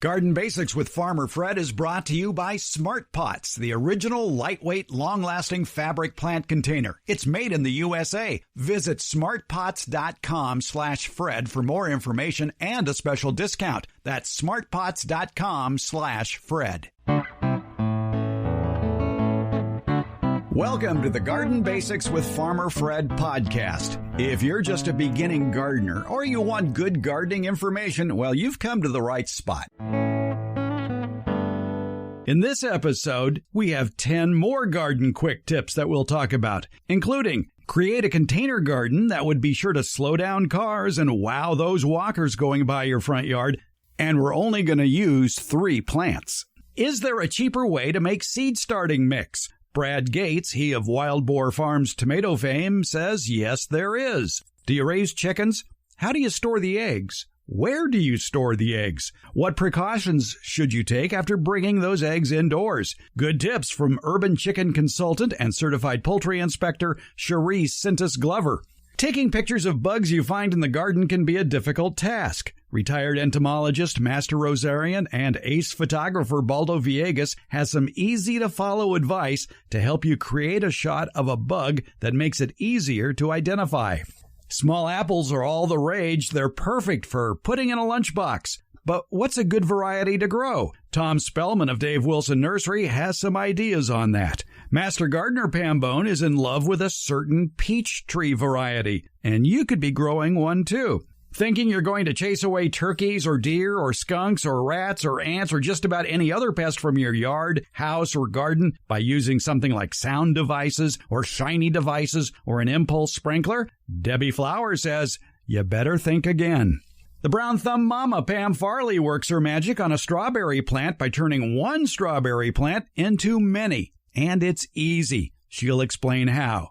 Garden Basics with Farmer Fred is brought to you by Smart Pots, the original lightweight, long-lasting fabric plant container. It's made in the USA. Visit smartpots.com/Fred for more information and a special discount. That's smartpots.com/Fred. Welcome to the Garden Basics with Farmer Fred podcast. If you're just a beginning gardener or you want good gardening information, well, you've come to the right spot. In this episode, we have 10 more garden quick tips that we'll talk about, including create a container garden that would be sure to slow down cars and wow those walkers going by your front yard, and we're only going to use 3 plants. Is there a cheaper way to make seed starting mix? Brad Gates, he of Wild Boar Farms tomato fame, says yes, there is. Do you raise chickens? How do you store the eggs? Where do you store the eggs? What precautions should you take after bringing those eggs indoors? Good tips from urban chicken consultant and certified poultry inspector Cherie-Sintes Glover. Taking pictures of bugs you find in the garden can be a difficult task. Retired entomologist Master Rosarian and ace photographer Baldo Villegas has some easy-to-follow advice to help you create a shot of a bug that makes it easier to identify. Small apples are all the rage. They're perfect for putting in a lunchbox. But what's a good variety to grow? Tom Spellman of Dave Wilson Nursery has some ideas on that. Master gardener Pam Bone is in love with a certain peach tree variety, and you could be growing one too. Thinking you're going to chase away turkeys or deer or skunks or rats or ants or just about any other pest from your yard, house, or garden by using something like sound devices or shiny devices or an impulse sprinkler? Debbie Flower says, you better think again. The brown thumb mama, Pam Farley, works her magic on a strawberry plant by turning one strawberry plant into many. And it's easy. She'll explain how.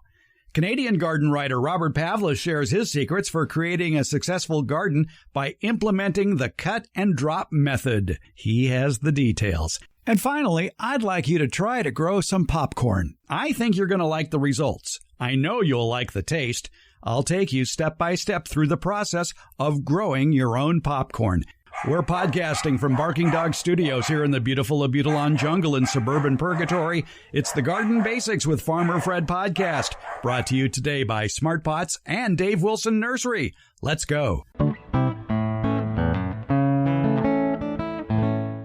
Canadian garden writer Robert Pavlis shares his secrets for creating a successful garden by implementing the cut and drop method. He has the details. And finally, I'd like you to try to grow some popcorn. I think you're going to like the results. I know you'll like the taste. I'll take you step by step through the process of growing your own popcorn. We're podcasting from Barking Dog Studios here in the beautiful Abutilon jungle in suburban Purgatory. It's the Garden Basics with Farmer Fred podcast, brought to you today by Smart Pots and Dave Wilson Nursery. Let's go.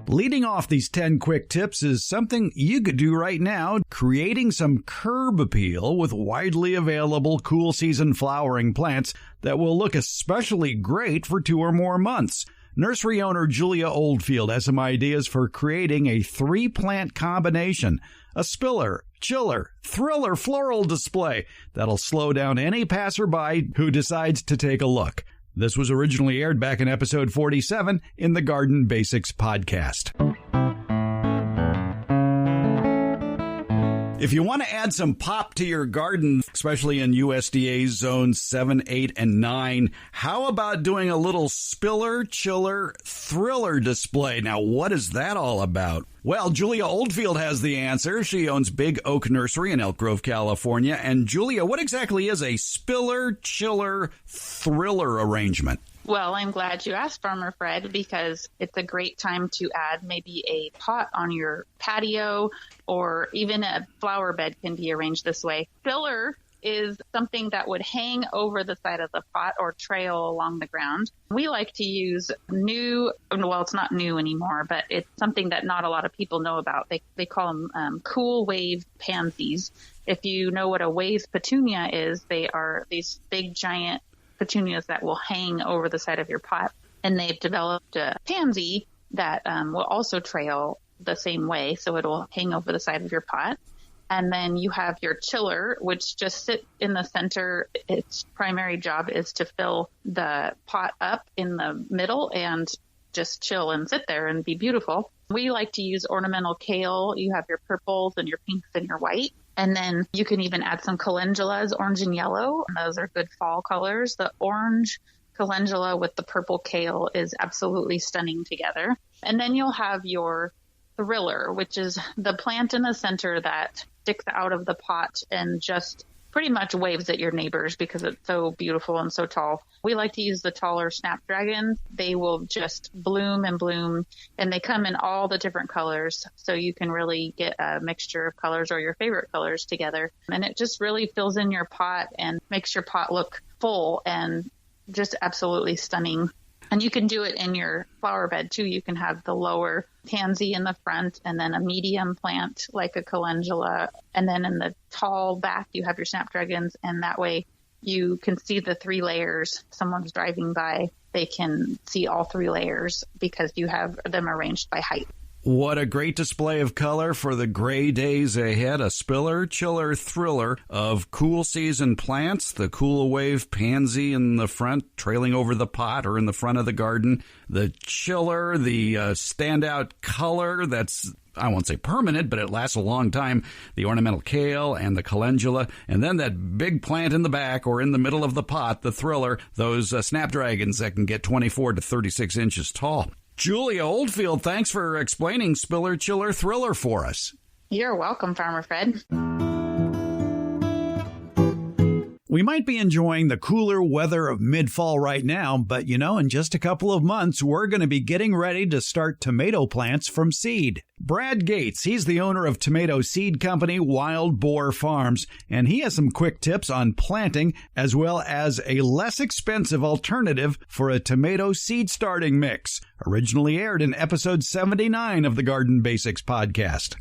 Leading off these 10 quick tips is something you could do right now, creating some curb appeal with widely available cool season flowering plants that will look especially great for 2 or more months. Nursery owner Julia Oldfield has some ideas for creating a 3-plant combination, a spiller, chiller, thriller floral display that'll slow down any passerby who decides to take a look. This was originally aired back in episode 47 in the Garden Basics podcast. If you want to add some pop to your garden, especially in USDA zones 7, 8, and 9, how about doing a little spiller, chiller, thriller display? Now, what is that all about? Well, Julia Oldfield has the answer. She owns Big Oak Nursery in Elk Grove, California. And Julia, what exactly is a spiller, chiller, thriller arrangement? Well, I'm glad you asked, Farmer Fred, because it's a great time to add maybe a pot on your patio, or even a flower bed can be arranged this way. Spiller is something that would hang over the side of the pot or trail along the ground. We like to use it's not new anymore, but it's something that not a lot of people know about. They call them cool wave pansies. If you know what a wave petunia is, they are these big giant petunias that will hang over the side of your pot. And they've developed a pansy that will also trail the same way, so it'll hang over the side of your pot. And then you have your chiller, which just sits in the center. Its primary job is to fill the pot up in the middle and just chill and sit there and be beautiful. We like to use ornamental kale. You have your purples and your pinks and your white. And then you can even add some calendulas, orange and yellow. Those are good fall colors. The orange calendula with the purple kale is absolutely stunning together. And then you'll have your thriller, which is the plant in the center that sticks out of the pot and just pretty much waves at your neighbors because it's so beautiful and so tall. We like to use the taller snapdragons. They will just bloom and bloom, and they come in all the different colors. So you can really get a mixture of colors or your favorite colors together. And it just really fills in your pot and makes your pot look full and just absolutely stunning. And you can do it in your flower bed too. You can have the lower pansy in the front and then a medium plant like a calendula. And then in the tall back, you have your snapdragons. And that way you can see the 3 layers. If someone's driving by, they can see all 3 layers because you have them arranged by height. What a great display of color for the gray days ahead. A spiller, chiller, thriller of cool season plants. The cool wave pansy in the front, trailing over the pot or in the front of the garden. The chiller, the standout color that's, I won't say permanent, but it lasts a long time. The ornamental kale and the calendula. And then that big plant in the back or in the middle of the pot, the thriller, those snapdragons that can get 24 to 36 inches tall. Julia Oldfield, thanks for explaining Spiller, Chiller, Thriller for us. You're welcome, Farmer Fred. We might be enjoying the cooler weather of mid-fall right now, but in just a couple of months, we're going to be getting ready to start tomato plants from seed. Brad Gates, he's the owner of tomato seed company Wild Boar Farms, and he has some quick tips on planting as well as a less expensive alternative for a tomato seed starting mix. Originally aired in episode 79 of the Garden Basics podcast.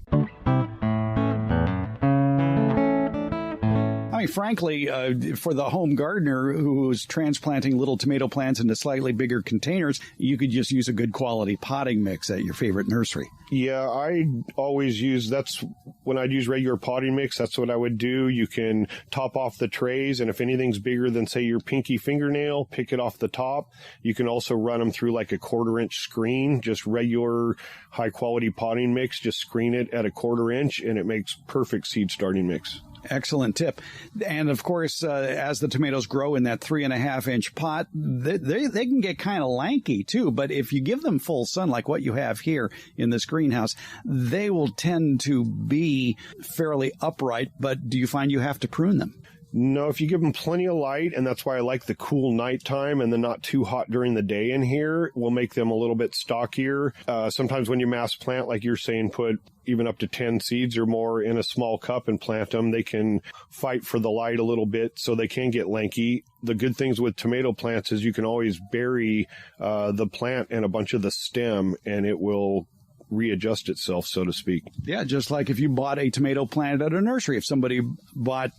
I mean, frankly, for the home gardener who's transplanting little tomato plants into slightly bigger containers, you could just use a good quality potting mix at your favorite nursery. Yeah, I always use, that's when I'd use regular potting mix, that's what I would do. You can top off the trays, and if anything's bigger than, say, your pinky fingernail, pick it off the top. You can also run them through like a 1/4 inch screen, just regular high quality potting mix, just screen it at a 1/4 inch, and it makes perfect seed starting mix. Excellent tip. And of course, as the tomatoes grow in that 3.5 inch pot, they can get kind of lanky too. But if you give them full sun, like what you have here in this greenhouse, they will tend to be fairly upright. But do you find you have to prune them? No, if you give them plenty of light, and that's why I like the cool nighttime and then not too hot during the day in here, will make them a little bit stockier. Sometimes when you mass plant, like you're saying, put even up to 10 seeds or more in a small cup and plant them, they can fight for the light a little bit, so they can get lanky. The good things with tomato plants is you can always bury the plant and a bunch of the stem, and it will readjust itself, so to speak. Yeah, just like if you bought a tomato plant at a nursery. If somebody bought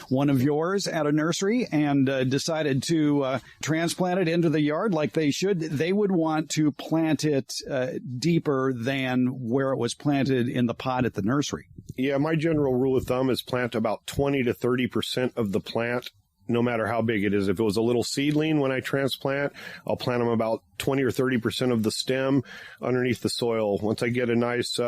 one of yours at a nursery and decided to transplant it into the yard like they should, they would want to plant it deeper than where it was planted in the pot at the nursery. Yeah, my general rule of thumb is plant about 20 to 30% of the plant, no matter how big it is. If it was a little seedling when I transplant, I'll plant them about 20 or 30% of the stem underneath the soil. Once I get a nice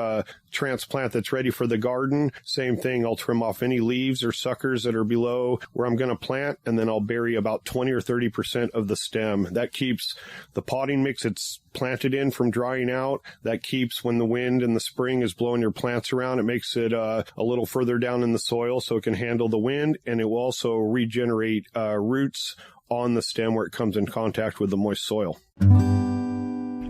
transplant that's ready for the garden, same thing. I'll trim off any leaves or suckers that are below where I'm going to plant, and then I'll bury about 20 or 30% of the stem. That keeps the potting mix it's planted in from drying out. That keeps, when the wind in the spring is blowing your plants around, it makes it a little further down in the soil so it can handle the wind, and it will also regenerate roots on the stem where it comes in contact with the moist soil.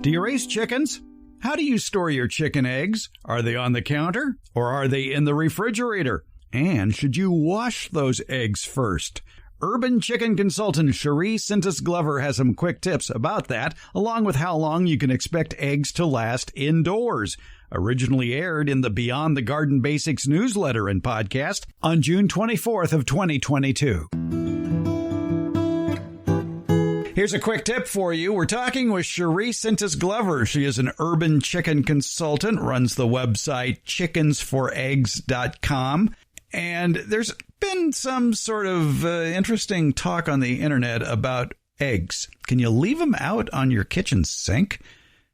Do you raise chickens? How do you store your chicken eggs? Are they on the counter or are they in the refrigerator? And should you wash those eggs first? Urban chicken consultant Cherie-Sintes Glover has some quick tips about that, along with how long you can expect eggs to last indoors. Originally aired in the Beyond the Garden Basics newsletter and podcast on June 24th of 2022. Here's a quick tip for you. We're talking with Cherie-Sintes Glover. She is an urban chicken consultant, runs the website chickensforeggs.com. And there's been some sort of interesting talk on the internet about eggs. Can you leave them out on your kitchen sink?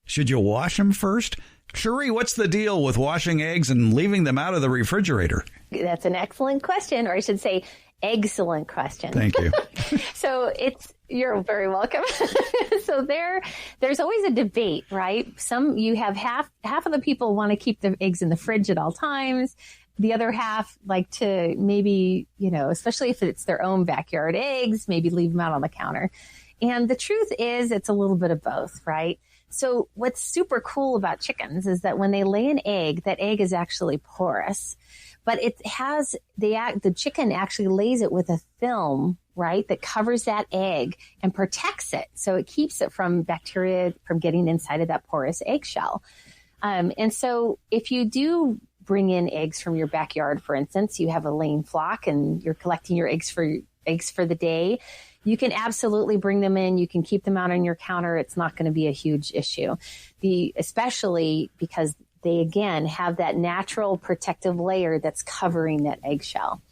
Should you wash them first? Cherie, what's the deal with washing eggs and leaving them out of the refrigerator? That's an excellent question, or I should say, excellent question. Thank you. So you're very welcome. So there's always a debate, right? You have half of the people want to keep the eggs in the fridge at all times. The other half like to maybe, especially if it's their own backyard eggs, maybe leave them out on the counter. And the truth is it's a little bit of both, right? So what's super cool about chickens is that when they lay an egg, that egg is actually porous, but it has the chicken actually lays it with a film, right, that covers that egg and protects it. So it keeps it from bacteria from getting inside of that porous eggshell. And so if you do bring in eggs from your backyard, for instance, you have a laying flock and you're collecting your eggs for the day, you can absolutely bring them in. You can keep them out on your counter. It's not going to be a huge issue, especially because they, again, have that natural protective layer that's covering that eggshell.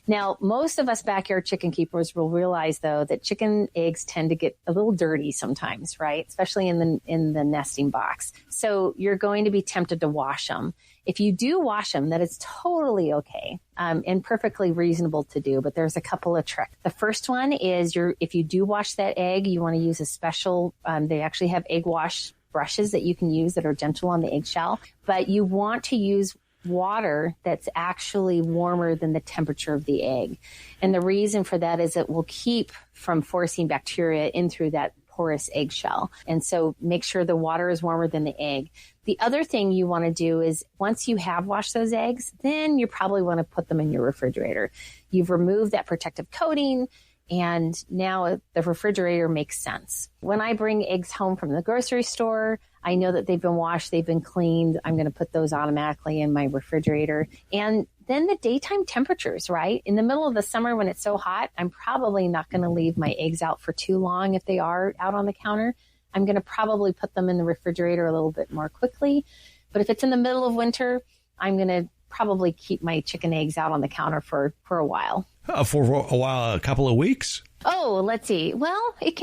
Now, most of us backyard chicken keepers will realize, though, that chicken eggs tend to get a little dirty sometimes, right? Especially in the nesting box. So you're going to be tempted to wash them. If you do wash them, that is totally okay and perfectly reasonable to do. But there's a couple of tricks. The first one is if you do wash that egg, you want to use a special, they actually have egg wash brushes that you can use that are gentle on the eggshell. But you want to use water that's actually warmer than the temperature of the egg. And the reason for that is it will keep from forcing bacteria in through that porous eggshell. And so make sure the water is warmer than the egg. The other thing you want to do is once you have washed those eggs, then you probably want to put them in your refrigerator. You've removed that protective coating, and now the refrigerator makes sense. When I bring eggs home from the grocery store, I know that they've been washed, they've been cleaned. I'm going to put those automatically in my refrigerator. And then the daytime temperatures, right? In the middle of the summer when it's so hot, I'm probably not going to leave my eggs out for too long if they are out on the counter. I'm going to probably put them in the refrigerator a little bit more quickly. But if it's in the middle of winter, I'm going to probably keep my chicken eggs out on the counter for a while. For a while, a couple of weeks? Oh, let's see. Well, it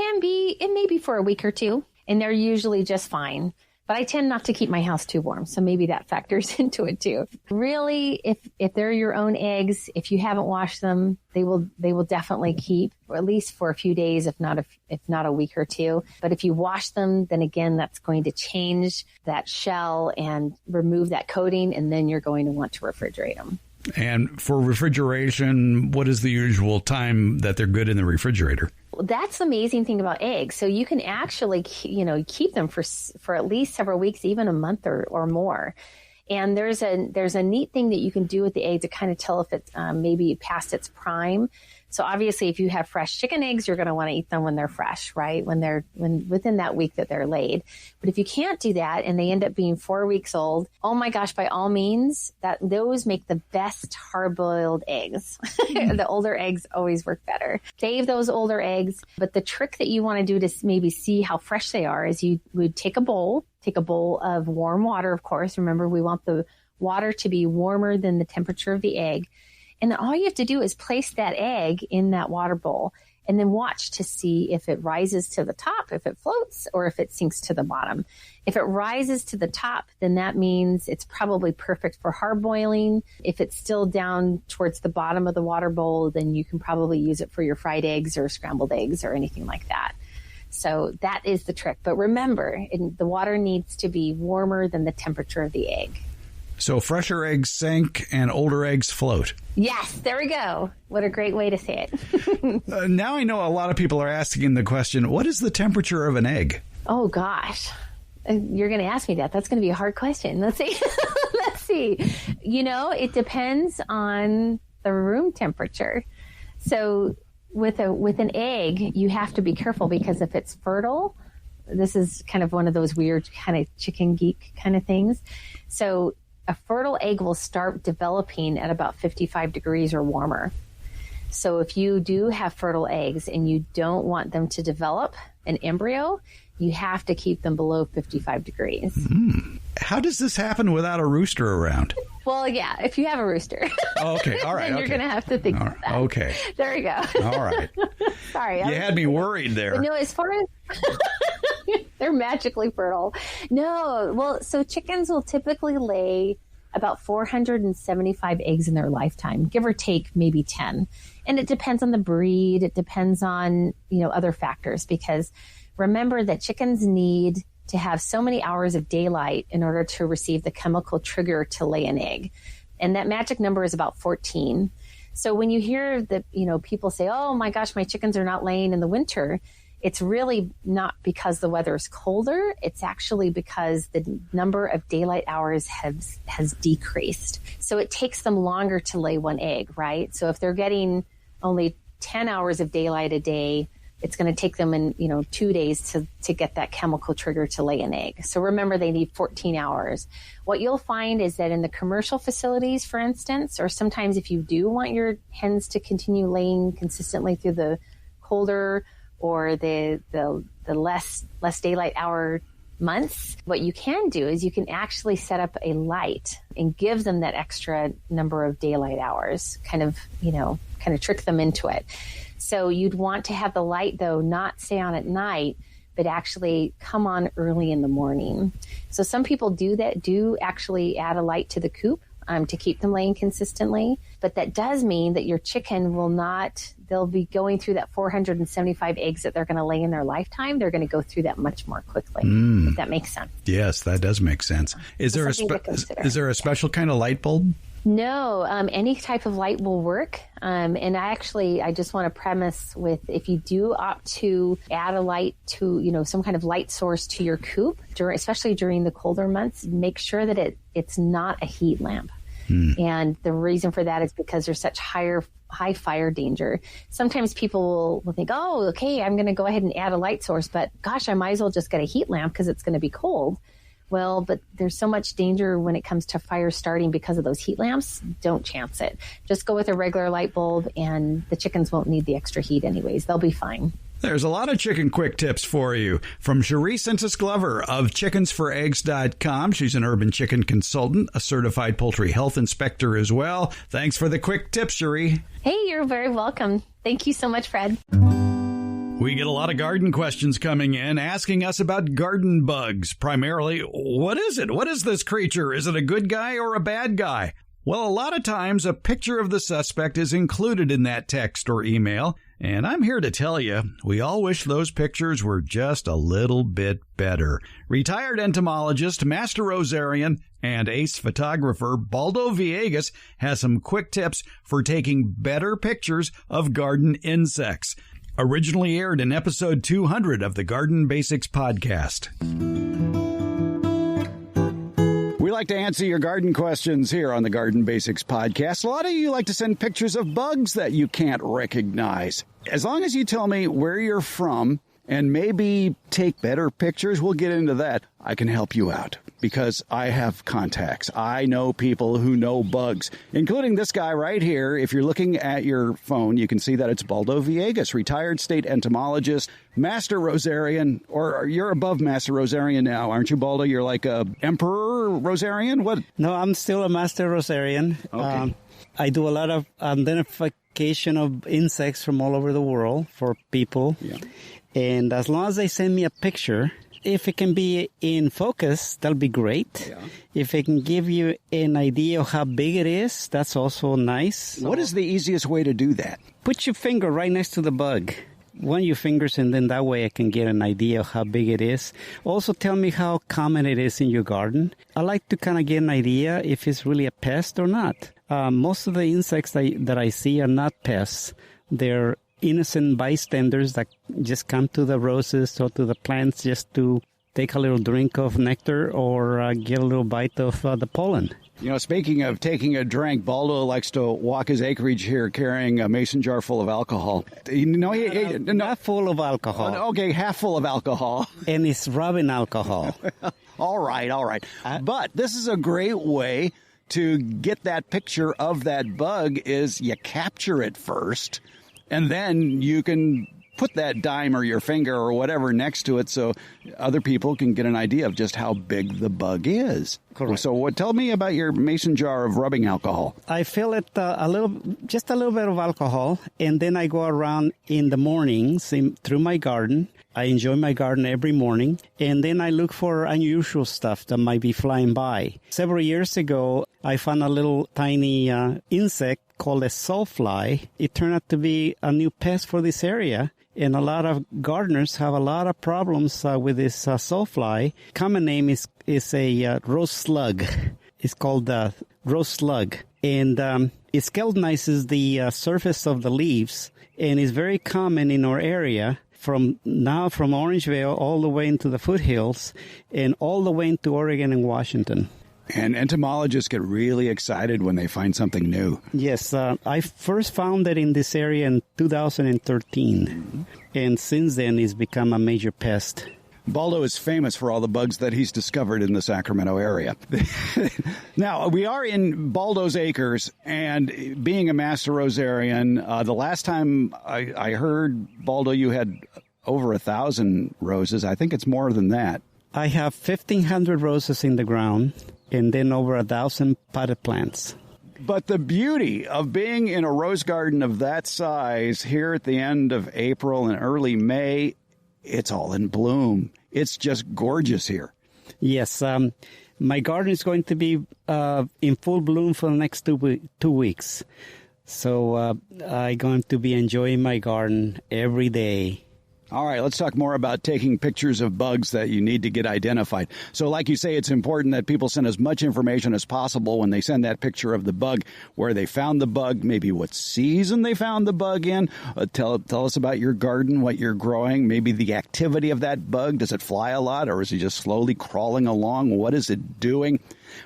may be for a week or two, and they're usually just fine. But I tend not to keep my house too warm, so maybe that factors into it too. Really, if they're your own eggs, if you haven't washed them, they will definitely keep, or at least for a few days, if not a week or two. But if you wash them, then again, that's going to change that shell and remove that coating, and then you're going to want to refrigerate them. And for refrigeration, what is the usual time that they're good in the refrigerator? That's the amazing thing about eggs. So you can actually, keep them for at least several weeks, even a month or more. And there's a neat thing that you can do with the egg to kind of tell if it's maybe past its prime. So obviously, if you have fresh chicken eggs, you're going to want to eat them when they're fresh, right? When within that week that they're laid. But if you can't do that and they end up being 4 weeks old, oh my gosh, by all means, those make the best hard-boiled eggs. The older eggs always work better. Save those older eggs. But the trick that you want to do to maybe see how fresh they are is you would take a bowl of warm water, of course. Remember, we want the water to be warmer than the temperature of the egg. And then all you have to do is place that egg in that water bowl and then watch to see if it rises to the top, if it floats, or if it sinks to the bottom. If it rises to the top, then that means it's probably perfect for hard boiling. If it's still down towards the bottom of the water bowl, then you can probably use it for your fried eggs or scrambled eggs or anything like that. So that is the trick. But remember, the water needs to be warmer than the temperature of the egg. So fresher eggs sink and older eggs float. Yes, there we go. What a great way to say it. Now I know a lot of people are asking the question, what is the temperature of an egg? Oh, gosh. You're going to ask me that. That's going to be a hard question. Let's see. Let's see. It depends on the room temperature. So with an egg, you have to be careful because if it's fertile, this is kind of one of those weird kind of chicken geek kind of things. So a fertile egg will start developing at about 55 degrees or warmer. So if you do have fertile eggs and you don't want them to develop an embryo, you have to keep them below 55 degrees. How does this happen without a rooster around? Well, yeah, if you have a rooster. Oh, okay, all right. Then you're going to have to think about that. Okay. There you go. All right. Sorry. You had me worried there. But no, as far as they're magically fertile. No, well, so chickens will typically lay about 475 eggs in their lifetime, give or take maybe 10. And it depends on the breed. It depends on, other factors, because remember that chickens need to have so many hours of daylight in order to receive the chemical trigger to lay an egg. And that magic number is about 14. So when you hear that, people say, oh my gosh, my chickens are not laying in the winter, it's really not because the weather is colder. It's actually because the number of daylight hours has decreased. So it takes them longer to lay one egg, right? So if they're getting only 10 hours of daylight a day, it's going to take them 2 days to get that chemical trigger to lay an egg. So remember, they need 14 hours. What you'll find is that in the commercial facilities, for instance, or sometimes if you do want your hens to continue laying consistently through the colder or the less daylight hour months, what you can do is you can actually set up a light and give them that extra number of daylight hours, kind of trick them into it. So you'd want to have the light, though, not stay on at night, but actually come on early in the morning. So some people do actually add a light to the coop to keep them laying consistently. But that does mean that your chicken they'll be going through that 475 eggs that they're going to lay in their lifetime. They're going to go through that much more quickly, if that makes sense. Yes, that does make sense. Is there a special kind of light bulb? No, any type of light will work. And I just want to premise with, if you do opt to add a light to, some kind of light source to your coop, especially during the colder months, make sure that it's not a heat lamp. And the reason for that is because there's such high fire danger. Sometimes people will think, oh, okay, I'm going to go ahead and add a light source, but gosh, I might as well just get a heat lamp because it's going to be cold. Well, but there's so much danger when it comes to fire starting because of those heat lamps. Don't chance it. Just go with a regular light bulb, and the chickens won't need the extra heat anyways. They'll be fine. There's a lot of chicken quick tips for you from Cherie-Sintes Glover of chickensforeggs.com. She's an urban chicken consultant, a certified poultry health inspector as well. Thanks for the quick tips, Cherie. Hey, you're very welcome. Thank you so much, Fred. We get a lot of garden questions coming in asking us about garden bugs. Primarily, what is it? What is this creature? Is it a good guy or a bad guy? Well, a lot of times a picture of the suspect is included in that text or email. And I'm here to tell you, we all wish those pictures were just a little bit better. Retired entomologist, master Rosarian, and ace photographer Baldo Villegas has some quick tips for taking better pictures of garden insects. Originally aired in episode 200 of the Garden Basics podcast. We like to answer your garden questions here on the Garden Basics podcast. A lot of you like to send pictures of bugs that you can't recognize. As long as you tell me where you're from and maybe take better pictures, we'll get into that. I can help you out because I have contacts. I know people who know bugs, including this guy right here. If you're looking at your phone, you can see that it's Baldo Villegas, retired state entomologist, master Rosarian, or you're above master Rosarian now, aren't you, Baldo? You're like a emperor Rosarian? What? No, I'm still a master Rosarian. Okay. I do a lot of identification of insects from all over the world for people. Yeah. And as long as they send me a picture, if it can be in focus, that'll be great. Yeah. If it can give you an idea of how big it is, that's also nice. What is the easiest way to do that? Put your finger right next to the bug. One of your fingers, and then that way I can get an idea of how big it is. Also tell me how common it is in your garden. I like to kind of get an idea if it's really a pest or not. Most of the insects that I see are not pests. They're innocent bystanders that just come to the roses or to the plants just to take a little drink of nectar or get a little bite of the pollen. You know, speaking of taking a drink, Baldo likes to walk his acreage here carrying a mason jar full of alcohol. Not full of alcohol. Okay, half full of alcohol. And it's rubbing alcohol. All right. But this is a great way to get that picture of that bug is you capture it first, and then you can put that dime or your finger or whatever next to it so other people can get an idea of just how big the bug is. Correct. So tell me about your mason jar of rubbing alcohol. I fill it just a little bit of alcohol, and then I go around in the mornings through my garden. I enjoy my garden every morning, and then I look for unusual stuff that might be flying by. Several years ago, I found a little tiny insect called a sawfly. It turned out to be a new pest for this area, and a lot of gardeners have a lot of problems with this sawfly. Common name is a rose slug. It's called the rose slug. And it skeletonizes the surface of the leaves, and is very common in our area from Orangevale all the way into the foothills and all the way into Oregon and Washington. And entomologists get really excited when they find something new. Yes, I first found it in this area in 2013, and since then it's become a major pest. Baldo is famous for all the bugs that he's discovered in the Sacramento area. Now, we are in Baldo's acres, and being a master Rosarian, the last time I heard, Baldo, you had over 1,000 roses. I think it's more than that. I have 1,500 roses in the ground, and then over 1,000 potted plants. But the beauty of being in a rose garden of that size here at the end of April and early May, it's all in bloom. It's just gorgeous here. Yes, my garden is going to be in full bloom for the next 2 weeks. So I'm going to be enjoying my garden every day. All right, let's talk more about taking pictures of bugs that you need to get identified. So like you say, it's important that people send as much information as possible when they send that picture of the bug, where they found the bug, maybe what season they found the bug in. Tell us about your garden, what you're growing, maybe the activity of that bug. Does it fly a lot, or is it just slowly crawling along? What is it doing?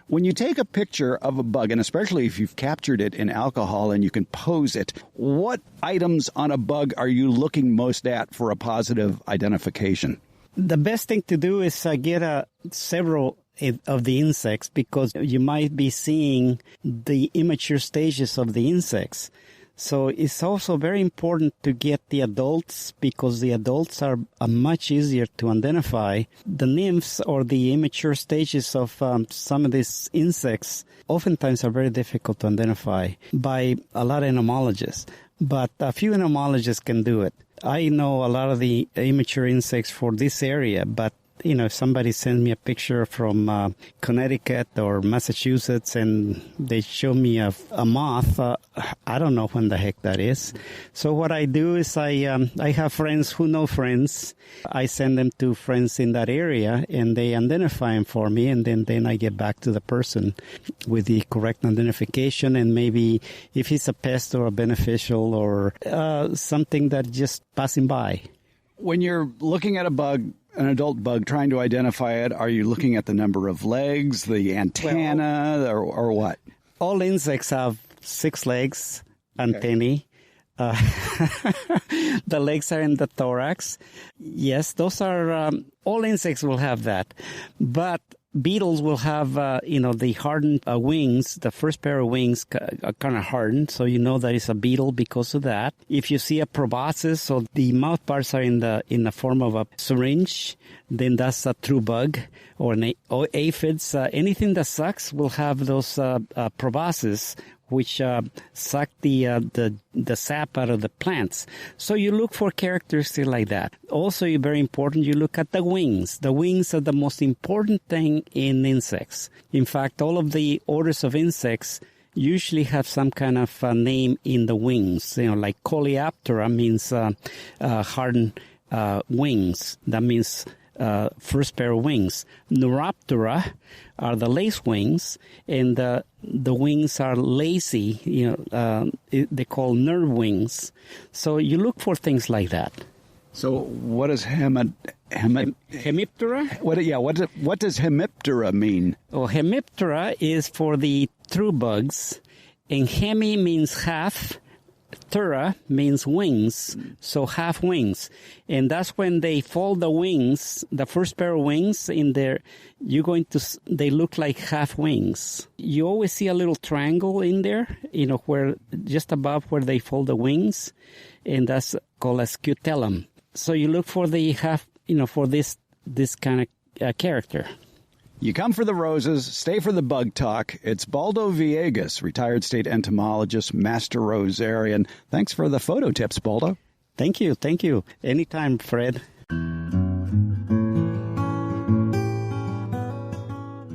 When you take a picture of a bug, and especially if you've captured it in alcohol and you can pose it, what items on a bug are you looking most at for a positive identification? The best thing to do is get several of the insects, because you might be seeing the immature stages of the insects. So it's also very important to get the adults, because the adults are much easier to identify. The nymphs, or the immature stages of some of these insects, oftentimes are very difficult to identify by a lot of entomologists. But a few entomologists can do it. I know a lot of the immature insects for this area, but if somebody sends me a picture from Connecticut or Massachusetts and they show me a moth, I don't know when the heck that is. So what I do is I have friends who know friends. I send them to friends in that area, and they identify them for me, and then I get back to the person with the correct identification, and maybe if it's a pest or a beneficial or something that just passing by. When you're looking at a bug, an adult bug, trying to identify it, are you looking at the number of legs, the antenna, or what? All insects have 6 legs, antennae. The legs are in the thorax. Yes, those are, all insects will have that. But beetles will have, the hardened wings. The first pair of wings are kind of hardened, so you know that it's a beetle because of that. If you see a proboscis, so the mouth parts are in the form of a syringe, then that's a true bug, or an aphids. Anything that sucks will have those proboscis, which suck the sap out of the plants. So you look for characteristics like that. Also, very important, you look at the wings. The wings are the most important thing in insects. In fact, all of the orders of insects usually have some kind of name in the wings. Like Coleoptera means hardened wings. That means first pair of wings. Neuroptera are the lace wings, and the wings are lacy. They call nerve wings. So you look for things like that. So what is Hemiptera? What does hemiptera mean? Well, hemiptera is for the true bugs, and hemi means half. Ptera means wings, so half wings. And that's when they fold the wings, the first pair of wings in there, they look like half wings. You always see a little triangle in there, where just above where they fold the wings, and that's called a scutellum. So you look for the half, for this kind of character. You come for the roses, stay for the bug talk. It's Baldo Villegas, retired state entomologist, master Rosarian. Thanks for the photo tips, Baldo. Thank you. Anytime, Fred.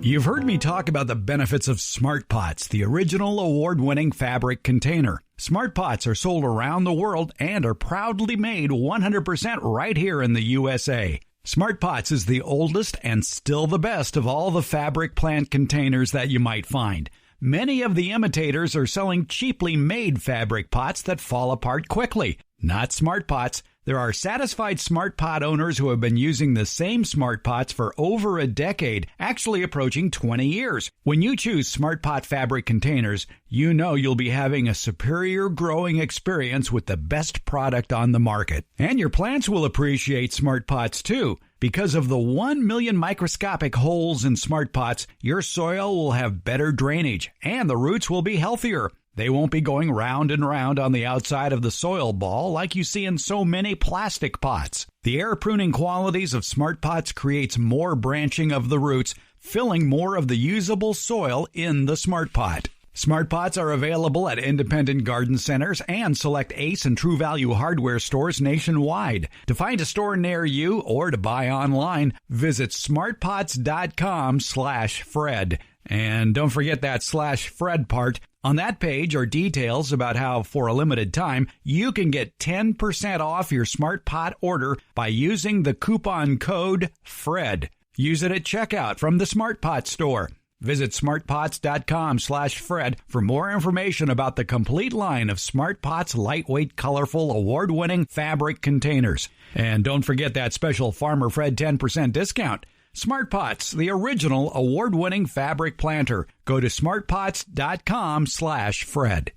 You've heard me talk about the benefits of Smart Pots, the original award-winning fabric container. Smart Pots are sold around the world and are proudly made 100% right here in the USA. Smart Pots is the oldest and still the best of all the fabric plant containers that you might find. Many of the imitators are selling cheaply made fabric pots that fall apart quickly. Not Smart Pots. There are satisfied Smart Pot owners who have been using the same Smart Pots for over a decade, actually approaching 20 years. When you choose Smart Pot fabric containers, you know you'll be having a superior growing experience with the best product on the market. And your plants will appreciate Smart Pots too. Because of the 1 million microscopic holes in Smart Pots, your soil will have better drainage and the roots will be healthier. They won't be going round and round on the outside of the soil ball like you see in so many plastic pots. The air pruning qualities of Smart Pots creates more branching of the roots, filling more of the usable soil in the Smart Pot. Smart Pots are available at independent garden centers and select Ace and True Value hardware stores nationwide. To find a store near you or to buy online, visit smartpots.com/Fred. And don't forget that /Fred part. On that page are details about how, for a limited time, you can get 10% off your Smart Pot order by using the coupon code FRED. Use it at checkout from the Smart Pot store. Visit smartpots.com/Fred for more information about the complete line of Smart Pots lightweight, colorful, award-winning fabric containers. And don't forget that special Farmer Fred 10% discount. Smart Pots, the original award-winning fabric planter. Go to smartpots.com/Fred.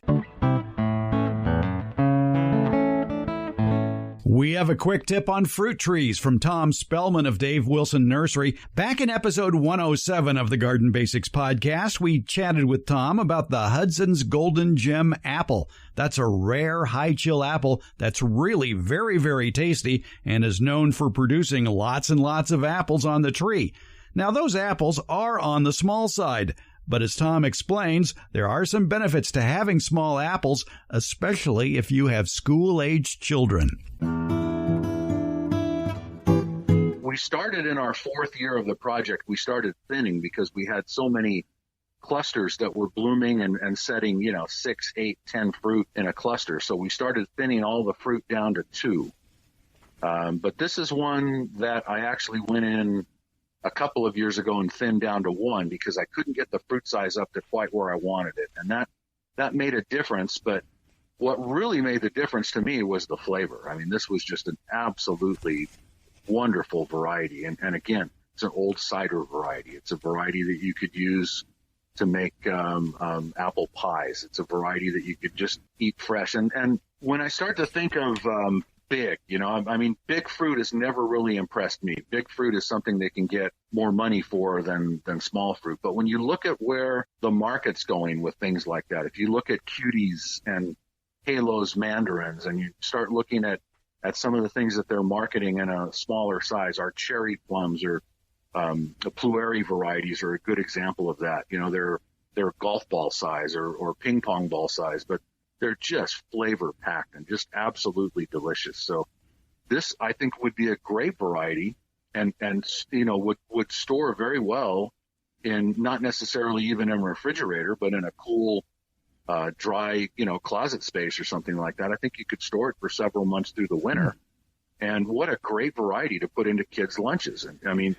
We have a quick tip on fruit trees from Tom Spellman of Dave Wilson Nursery. Back in episode 107 of the Garden Basics podcast, we chatted with Tom about the Hudson's Golden Gem apple. That's a rare high-chill apple that's really very, very tasty and is known for producing lots and lots of apples on the tree. Now, those apples are on the small side. But as Tom explains, there are some benefits to having small apples, especially if you have school-aged children. We started in our fourth year of the project, we started thinning because we had so many clusters that were blooming and setting, 6, 8, 10 fruit in a cluster. So we started thinning all the fruit down to 2. But this is one that I actually went in a couple of years ago and thinned down to 1 because I couldn't get the fruit size up to quite where I wanted it. And that made a difference. But what really made the difference to me was the flavor. I mean, this was just an absolutely wonderful variety. And again, it's an old cider variety. It's a variety that you could use to make apple pies. It's a variety that you could just eat fresh. And when I start to think of big, big fruit has never really impressed me. Big fruit is something they can get more money for than small fruit. But when you look at where the market's going with things like that, if you look at cuties and Halo's mandarins and you start looking at some of the things that they're marketing in a smaller size, our cherry plums or the Plueri varieties are a good example of that. They're golf ball size or ping pong ball size, but they're just flavor packed and just absolutely delicious. So this, I think, would be a great variety and would store very well in not necessarily even in a refrigerator, but in a cool, dry, closet space or something like that. I think you could store it for several months through the winter. And what a great variety to put into kids' lunches. And I mean,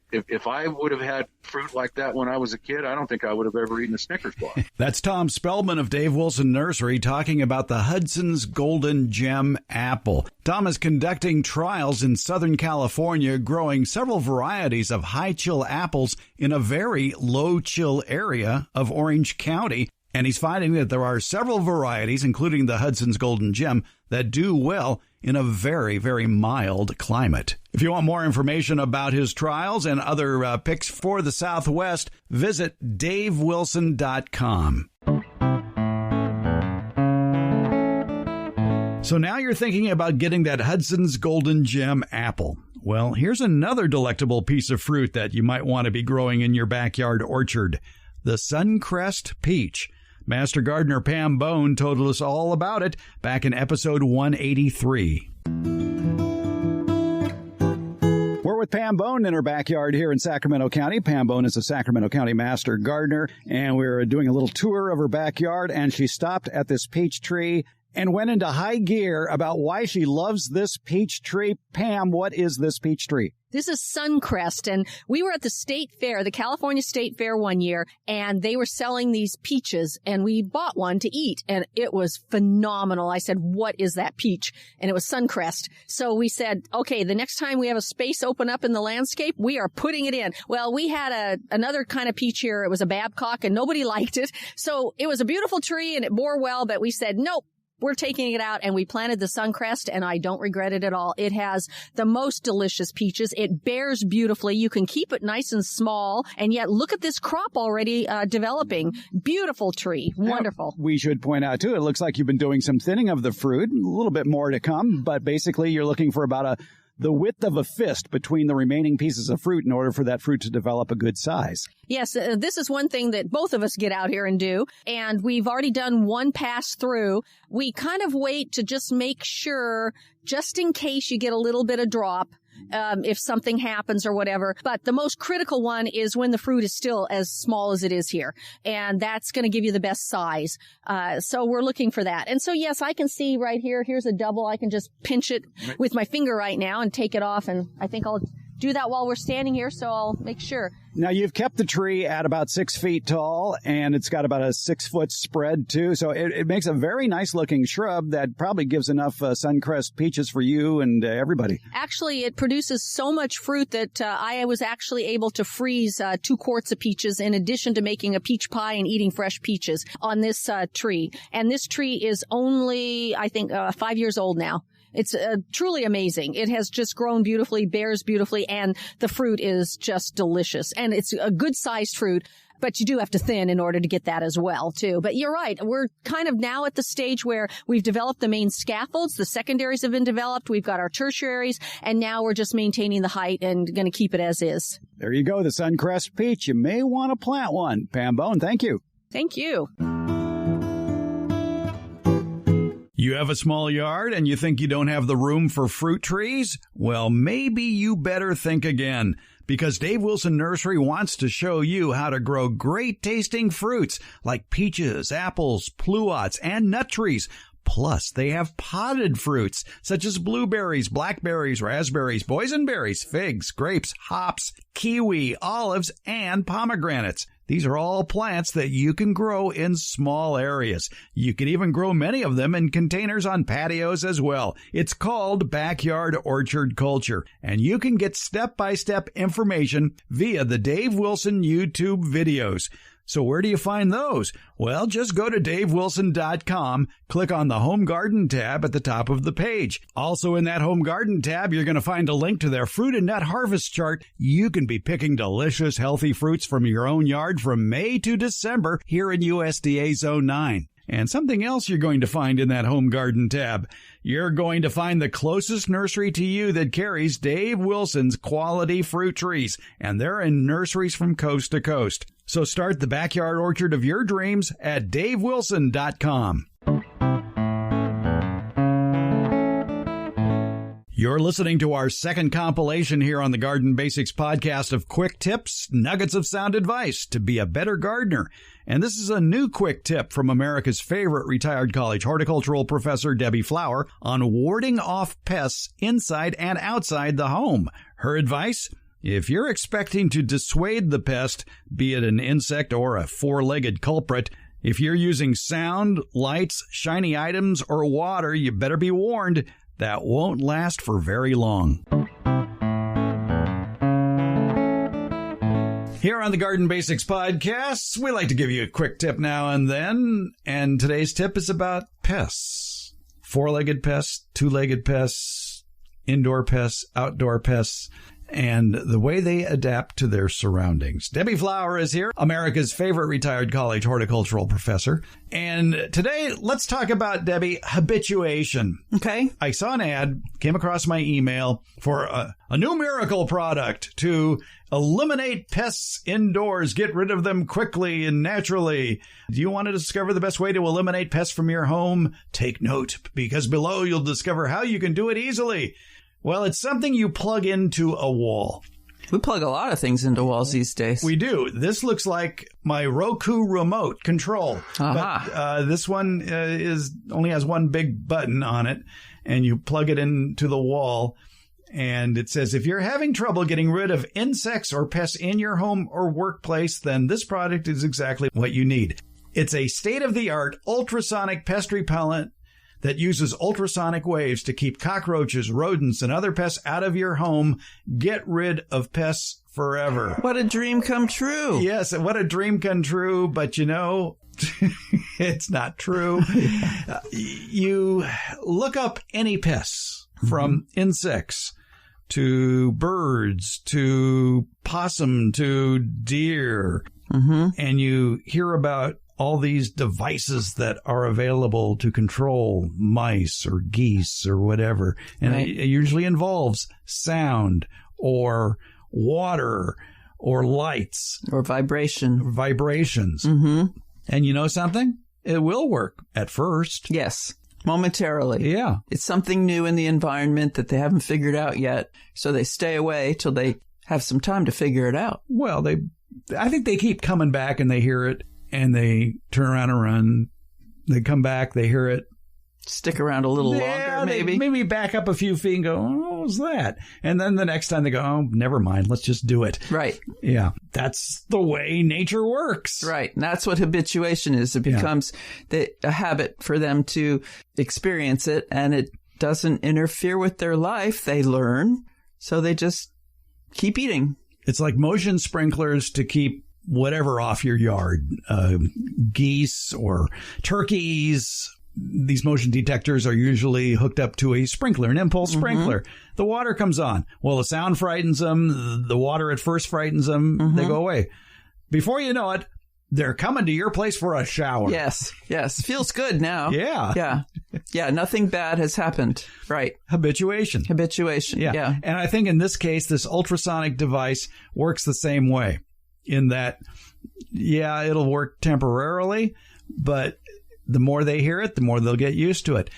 if I would have had fruit like that when I was a kid, I don't think I would have ever eaten a Snickers bar. That's Tom Spellman of Dave Wilson Nursery talking about the Hudson's Golden Gem apple. Tom is conducting trials in Southern California, growing several varieties of high-chill apples in a very low-chill area of Orange County. And he's finding that there are several varieties, including the Hudson's Golden Gem, that do well in a very, very mild climate. If you want more information about his trials and other picks for the Southwest, visit davewilson.com. So now you're thinking about getting that Hudson's Golden Gem apple. Well, here's another delectable piece of fruit that you might want to be growing in your backyard orchard, the Suncrest peach. Master Gardener Pam Bone told us all about it back in episode 183. We're with Pam Bone in her backyard here in Sacramento County. Pam Bone is a Sacramento County Master Gardener, and we're doing a little tour of her backyard, and she stopped at this peach tree, and went into high gear about why she loves this peach tree. Pam, what is this peach tree? This is Suncrest, and we were at the state fair, the California State Fair one year, and they were selling these peaches, and we bought one to eat, and it was phenomenal. I said, what is that peach? And it was Suncrest. So we said, okay, the next time we have a space open up in the landscape, we are putting it in. Well, we had another kind of peach here. It was a Babcock, and nobody liked it. So it was a beautiful tree, and it bore well, but we said, nope. We're taking it out, and we planted the Suncrest, and I don't regret it at all. It has the most delicious peaches. It bears beautifully. You can keep it nice and small, and yet look at this crop already developing. Beautiful tree. Wonderful. Now, we should point out, too, it looks like you've been doing some thinning of the fruit. A little bit more to come, but basically you're looking for about the width of a fist between the remaining pieces of fruit in order for that fruit to develop a good size. Yes, this is one thing that both of us get out here and do, and we've already done one pass through. We kind of wait to just make sure, just in case you get a little bit of drop, if something happens or whatever. But the most critical one is when the fruit is still as small as it is here. And that's going to give you the best size. So we're looking for that. And so, yes, I can see right here. Here's a double. I can just pinch it with my finger right now and take it off. And I think I'll do that while we're standing here. So I'll make sure. Now, you've kept the tree at about 6 feet tall, and it's got about a 6-foot spread, too. So it makes a very nice-looking shrub that probably gives enough Suncrest peaches for you and everybody. Actually, it produces so much fruit that I was actually able to freeze 2 quarts of peaches in addition to making a peach pie and eating fresh peaches on this tree. And this tree is only, I think, 5 years old now. It's truly amazing. It has just grown beautifully, bears beautifully, and the fruit is just delicious. And it's a good-sized fruit, but you do have to thin in order to get that as well, too. But you're right. We're kind of now at the stage where we've developed the main scaffolds. The secondaries have been developed. We've got our tertiaries, and now we're just maintaining the height and going to keep it as is. There you go, the Suncrest peach. You may want to plant one. Pam Bone, thank you. Thank you. You have a small yard and you think you don't have the room for fruit trees? Well, maybe you better think again, because Dave Wilson Nursery wants to show you how to grow great-tasting fruits like peaches, apples, pluots, and nut trees. Plus, they have potted fruits such as blueberries, blackberries, raspberries, boysenberries, figs, grapes, hops, kiwi, olives, and pomegranates. These are all plants that you can grow in small areas. You can even grow many of them in containers on patios as well. It's called backyard orchard culture, and you can get step-by-step information via the Dave Wilson YouTube videos. So where do you find those? Well, just go to davewilson.com, click on the Home Garden tab at the top of the page. Also in that Home Garden tab, you're going to find a link to their fruit and nut harvest chart. You can be picking delicious, healthy fruits from your own yard from May to December here in USDA Zone 9. And something else you're going to find in that Home Garden tab. You're going to find the closest nursery to you that carries Dave Wilson's quality fruit trees, and they're in nurseries from coast to coast. So start the backyard orchard of your dreams at davewilson.com. You're listening to our second compilation here on the Garden Basics podcast of quick tips, nuggets of sound advice to be a better gardener. And this is a new quick tip from America's favorite retired college horticultural professor, Debbie Flower, on warding off pests inside and outside the home. Her advice? If you're expecting to dissuade the pest, be it an insect or a four-legged culprit, if you're using sound, lights, shiny items, or water, you better be warned. That won't last for very long. Here on the Garden Basics podcast, we like to give you a quick tip now and then, and today's tip is about pests. Four-legged pests, two-legged pests, indoor pests, outdoor pests, and the way they adapt to their surroundings. Debbie Flower is here, America's favorite retired college horticultural professor. And today, let's talk about, Debbie, habituation. Okay. I saw an ad, came across my email for a new miracle product to eliminate pests indoors, get rid of them quickly and naturally. Do you want to discover the best way to eliminate pests from your home? Take note, because below you'll discover how you can do it easily. Well, it's something you plug into a wall. We plug a lot of things into walls these days. We do. This looks like my Roku remote control. Aha. But this one only has one big button on it, and you plug it into the wall. And it says, if you're having trouble getting rid of insects or pests in your home or workplace, then this product is exactly what you need. It's a state-of-the-art ultrasonic pest repellent that uses ultrasonic waves to keep cockroaches, rodents, and other pests out of your home. Get rid of pests forever. What a dream come true. Yes, what a dream come true. But, it's not true. You look up any pests, from insects to birds to possum to deer, and you hear about all these devices that are available to control mice or geese or whatever. And it usually involves sound or water or lights. Or vibrations. And you know something? It will work at first. Yes. Momentarily. Yeah. It's something new in the environment that they haven't figured out yet. So they stay away till they have some time to figure it out. Well, I think they keep coming back and they hear it and they turn around and run. They come back, they hear it. Stick around a little longer, maybe. Maybe back up a few feet and go, oh, what was that? And then the next time they go, oh, never mind. Let's just do it. Right. Yeah. That's the way nature works. Right. And that's what habituation is. It becomes a habit for them to experience it, and it doesn't interfere with their life. They learn, so they just keep eating. It's like motion sprinklers to keep whatever off your yard, geese or turkeys. These motion detectors are usually hooked up to a sprinkler, an impulse sprinkler. The water comes on. Well, the sound frightens them. The water at first frightens them. They go away. Before you know it, they're coming to your place for a shower. Yes. Feels good now. Yeah. Yeah, nothing bad has happened. Right. Habituation. Yeah. And I think in this case, this ultrasonic device works the same way in that, it'll work temporarily, but the more they hear it, the more they'll get used to it.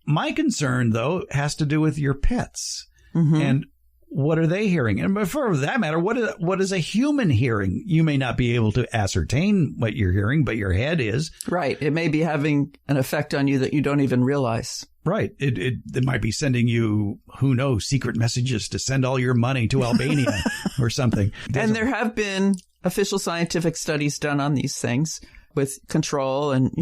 My concern, though, has to do with your pets. And what are they hearing? And for that matter, what is a human hearing? You may not be able to ascertain what you're hearing, but your head is. Right. It may be having an effect on you that you don't even realize. Right. It might be sending you, who knows, secret messages to send all your money to Albania or something. And there have been official scientific studies done on these things with control and,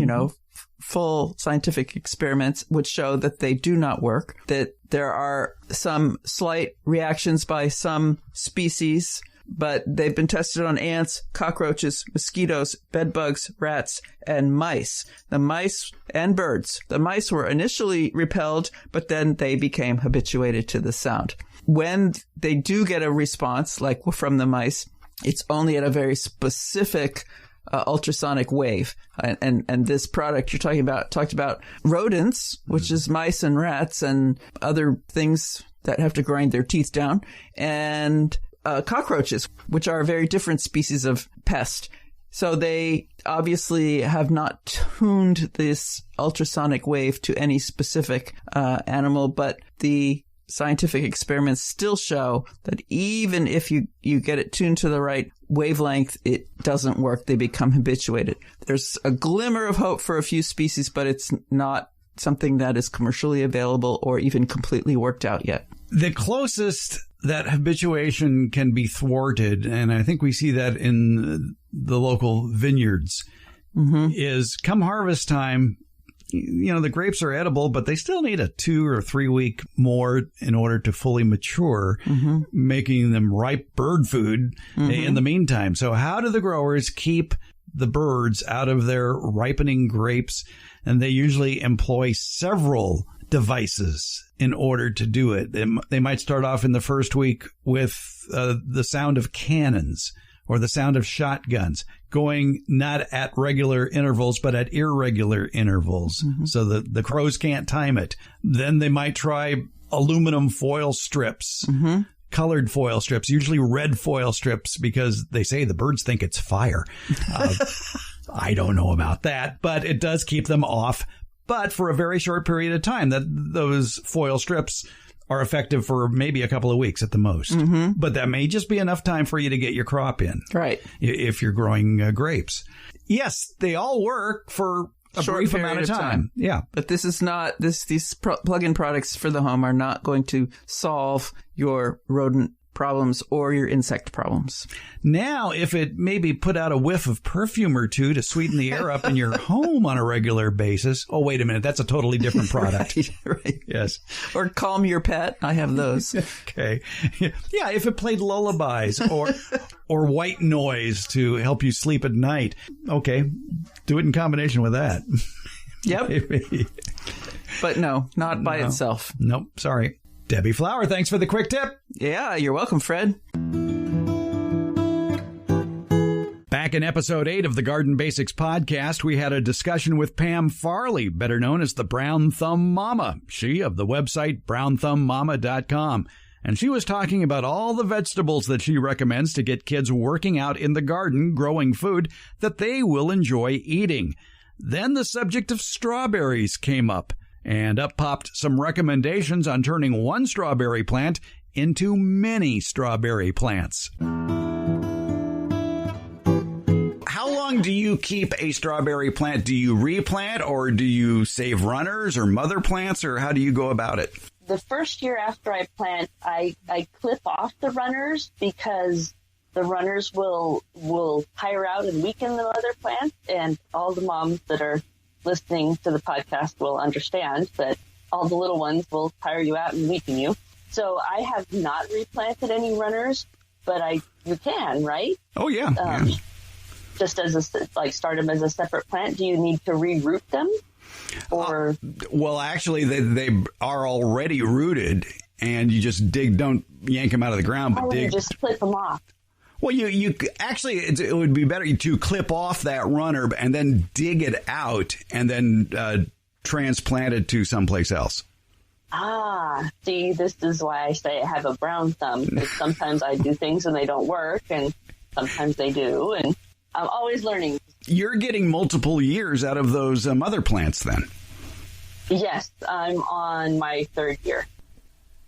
full scientific experiments which show that they do not work, that there are some slight reactions by some species, but they've been tested on ants, cockroaches, mosquitoes, bedbugs, rats, and mice. The mice and birds. The mice were initially repelled, but then they became habituated to the sound. When they do get a response, like from the mice, it's only at a very specific ultrasonic wave. And this product you're talking about talked about rodents, which is mice and rats and other things that have to grind their teeth down, and cockroaches, which are a very different species of pest. So they obviously have not tuned this ultrasonic wave to any specific animal, but the scientific experiments still show that even if you get it tuned to the right wavelength, it doesn't work. They become habituated. There's a glimmer of hope for a few species, but it's not something that is commercially available or even completely worked out yet. The closest that habituation can be thwarted, and I think we see that in the local vineyards, is come harvest time. The grapes are edible, but they still need a 2 or 3 week more in order to fully mature, making them ripe bird food in the meantime. So how do the growers keep the birds out of their ripening grapes? And they usually employ several devices in order to do it. They might start off in the first week with the sound of cannons or the sound of shotguns, going not at regular intervals, but at irregular intervals, so that the crows can't time it. Then they might try aluminum foil strips, colored foil strips, usually red foil strips, because they say the birds think it's fire. I don't know about that, but it does keep them off, but for a very short period of time. That those foil strips are effective for maybe a couple of weeks at the most. But that may just be enough time for you to get your crop in. Right. If you're growing grapes. Yes, they all work for a brief amount of time. Yeah. But this is not, these plug-in products for the home are not going to solve your rodent problems or your insect problems. Now, if it maybe put out a whiff of perfume or two to sweeten the air up in your home on a regular basis. Oh, wait a minute. That's a totally different product. Right. Yes. Or calm your pet. I have those. Okay. Yeah, if it played lullabies or white noise to help you sleep at night. Okay. Do it in combination with that. Yep. But no, not by itself. Nope. Sorry. Debbie Flower, thanks for the quick tip. Yeah, you're welcome, Fred. Back in episode 8 of the Garden Basics podcast, we had a discussion with Pam Farley, better known as the Brown Thumb Mama. She of the website brownthumbmama.com. And she was talking about all the vegetables that she recommends to get kids working out in the garden, growing food that they will enjoy eating. Then the subject of strawberries came up. And up popped some recommendations on turning one strawberry plant into many strawberry plants. How long do you keep a strawberry plant? Do you replant or do you save runners or mother plants, or how do you go about it? The first year after I plant, I clip off the runners because the runners will tire out and weaken the mother plant, and all the moms that are listening to the podcast will understand that all the little ones will tire you out and weaken you. So I have not replanted any runners, but you can, right? Oh, yeah. Just start them as a separate plant. Do you need to reroot them? Or well, actually, they are already rooted, and you just don't yank them out of the ground, but you just clip them off. Well, you actually, it would be better to clip off that runner and then dig it out and then transplant it to someplace else. See, this is why I say I have a brown thumb. Because sometimes I do things and they don't work, and sometimes they do, and I'm always learning. You're getting multiple years out of those mother plants then? Yes, I'm on my third year.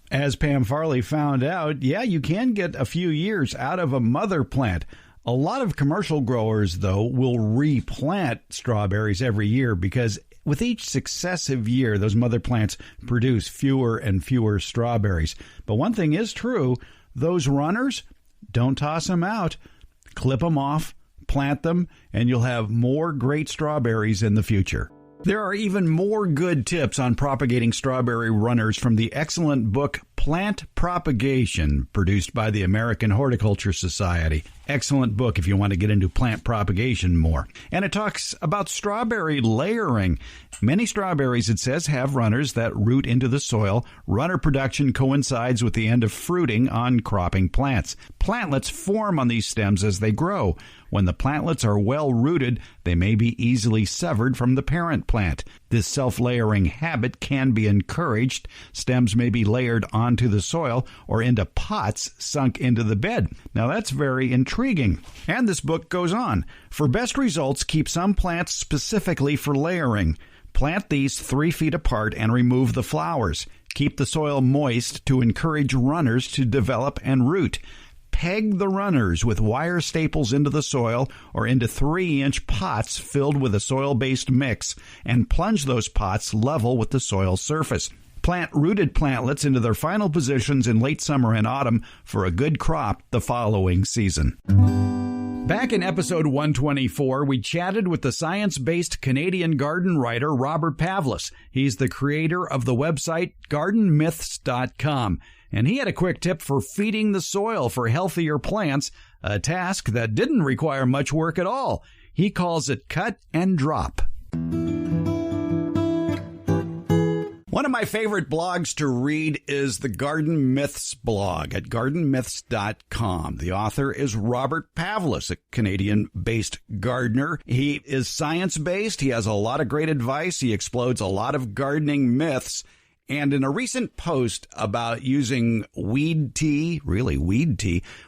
As Pam Farley found out, yeah, you can get a few years out of a mother plant. A lot of commercial growers, though, will replant strawberries every year because with each successive year, those mother plants produce fewer and fewer strawberries. But one thing is true, those runners, don't toss them out. Clip them off, plant them, and you'll have more great strawberries in the future. There are even more good tips on propagating strawberry runners from the excellent book Plant Propagation, produced by the American Horticulture Society. Excellent book if you want to get into plant propagation more. And it talks about strawberry layering. Many strawberries, it says, have runners that root into the soil. Runner production coincides with the end of fruiting on cropping plants. Plantlets form on these stems as they grow. When the plantlets are well rooted, they may be easily severed from the parent plant. This self-layering habit can be encouraged. Stems may be layered onto the soil or into pots sunk into the bed. Now that's very intriguing. And this book goes on. For best results, keep some plants specifically for layering. Plant these 3 feet apart and remove the flowers. Keep the soil moist to encourage runners to develop and root. Peg the runners with wire staples into the soil or into 3-inch pots filled with a soil-based mix and plunge those pots level with the soil surface. Plant rooted plantlets into their final positions in late summer and autumn for a good crop the following season. Back in episode 124, we chatted with the science-based Canadian garden writer Robert Pavlis. He's the creator of the website gardenmyths.com. And he had a quick tip for feeding the soil for healthier plants, a task that didn't require much work at all. He calls it cut and drop. One of my favorite blogs to read is the Garden Myths blog at gardenmyths.com. The author is Robert Pavlis, a Canadian-based gardener. He is science-based. He has a lot of great advice. He explodes a lot of gardening myths. And in a recent post about using weed tea,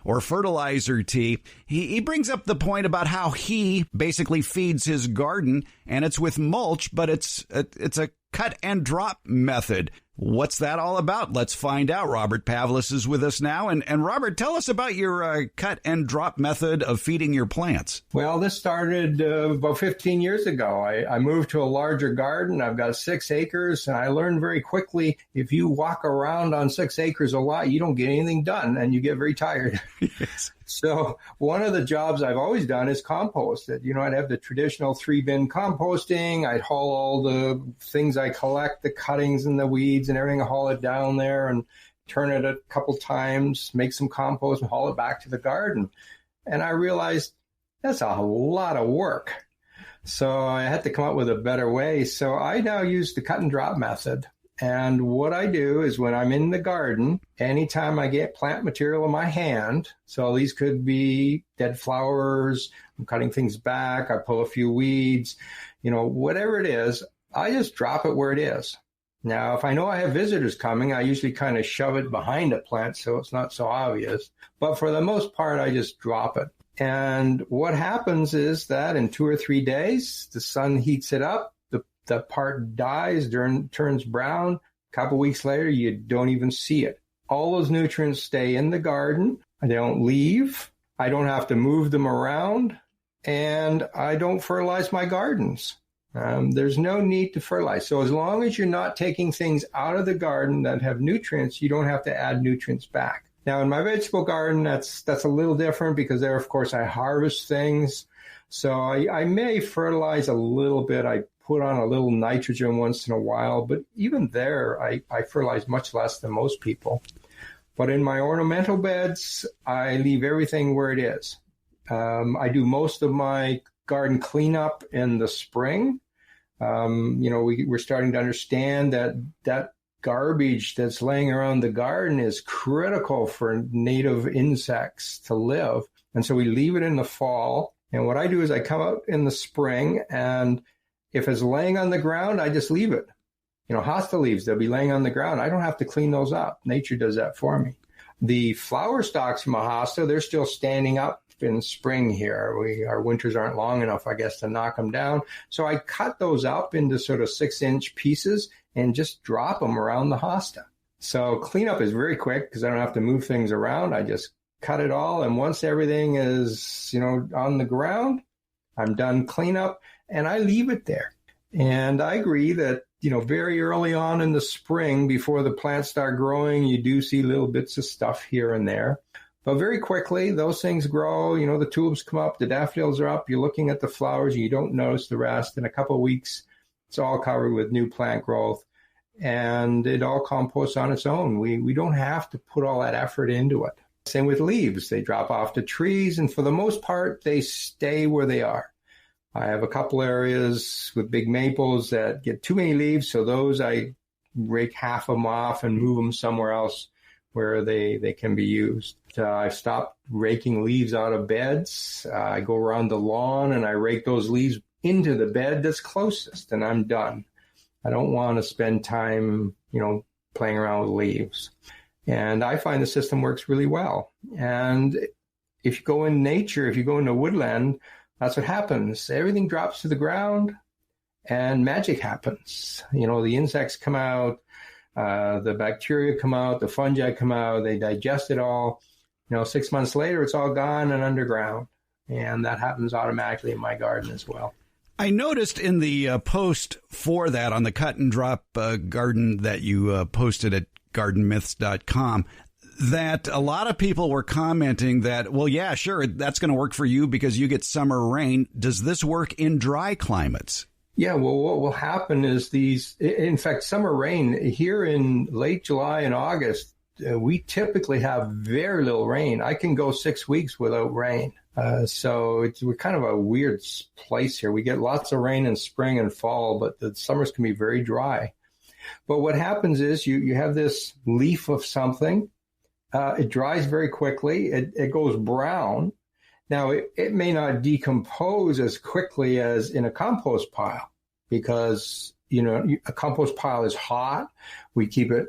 or fertilizer tea, he brings up the point about how he basically feeds his garden, and it's with mulch, but it's a cut and drop method. What's that all about? Let's find out. Robert Pavlis is with us now. And Robert, tell us about your cut and drop method of feeding your plants. Well, this started about 15 years ago. I moved to a larger garden. I've got 6 acres, and I learned very quickly if you walk around on 6 acres a lot, you don't get anything done, and you get very tired. Yes. So one of the jobs I've always done is compost it. I'd have the traditional 3-bin composting. I'd haul all the things I collect, the cuttings and the weeds and everything, haul it down there and turn it a couple times, make some compost and haul it back to the garden. And I realized that's a lot of work. So I had to come up with a better way. So I now use the cut and drop method. And what I do is when I'm in the garden, anytime I get plant material in my hand, so these could be dead flowers, I'm cutting things back, I pull a few weeds, whatever it is, I just drop it where it is. Now, if I know I have visitors coming, I usually kind of shove it behind a plant so it's not so obvious. But for the most part, I just drop it. And what happens is that in 2 or 3 days, the sun heats it up. The part dies, turns brown. A couple weeks later, you don't even see it. All those nutrients stay in the garden. They don't leave. I don't have to move them around. And I don't fertilize my gardens. There's no need to fertilize. So as long as you're not taking things out of the garden that have nutrients, you don't have to add nutrients back. Now, in my vegetable garden, that's a little different because there, of course, I harvest things. So I may fertilize a little bit. I put on a little nitrogen once in a while, but even there, I fertilize much less than most people. But in my ornamental beds, I leave everything where it is. I do most of my garden cleanup in the spring. We're starting to understand that garbage that's laying around the garden is critical for native insects to live. And so we leave it in the fall. And what I do is I come out in the spring, and if it's laying on the ground, I just leave it. Hosta leaves, they'll be laying on the ground. I don't have to clean those up. Nature does that for me. The flower stalks from a hosta, they're still standing up in spring here. Our winters aren't long enough, I guess, to knock them down. So I cut those up into sort of 6-inch pieces and just drop them around the hosta. So cleanup is very quick because I don't have to move things around. I just cut it all. And once everything is, on the ground, I'm done cleanup and I leave it there. And I agree that, very early on in the spring, before the plants start growing, you do see little bits of stuff here and there. But very quickly, those things grow. The tulips come up, the daffodils are up. You're looking at the flowers, and you don't notice the rest. In a couple of weeks, it's all covered with new plant growth. And it all composts on its own. We don't have to put all that effort into it. Same with leaves. They drop off the trees, and for the most part, they stay where they are. I have a couple areas with big maples that get too many leaves, so those I rake half of them off and move them somewhere else where they can be used. I've stopped raking leaves out of beds. I go around the lawn and I rake those leaves into the bed that's closest, and I'm done. I don't want to spend time, playing around with leaves. And I find the system works really well. And if you go in nature, if you go into woodland, that's what happens. Everything drops to the ground and magic happens. The insects come out, the bacteria come out, the fungi come out, they digest it all. 6 months later, it's all gone and underground. And that happens automatically in my garden as well. I noticed in the post for that on the cut and drop garden that you posted at gardenmyths.com that a lot of people were commenting that, well, yeah, sure, that's going to work for you because you get summer rain. Does this work in dry climates? Yeah, well, what will happen is in fact, summer rain here in late July and August, we typically have very little rain. I can go 6 weeks without rain. So we're kind of a weird place here. We get lots of rain in spring and fall, but the summers can be very dry. But what happens is you have this leaf of something. It dries very quickly. It goes brown. Now, it may not decompose as quickly as in a compost pile because, a compost pile is hot. We keep it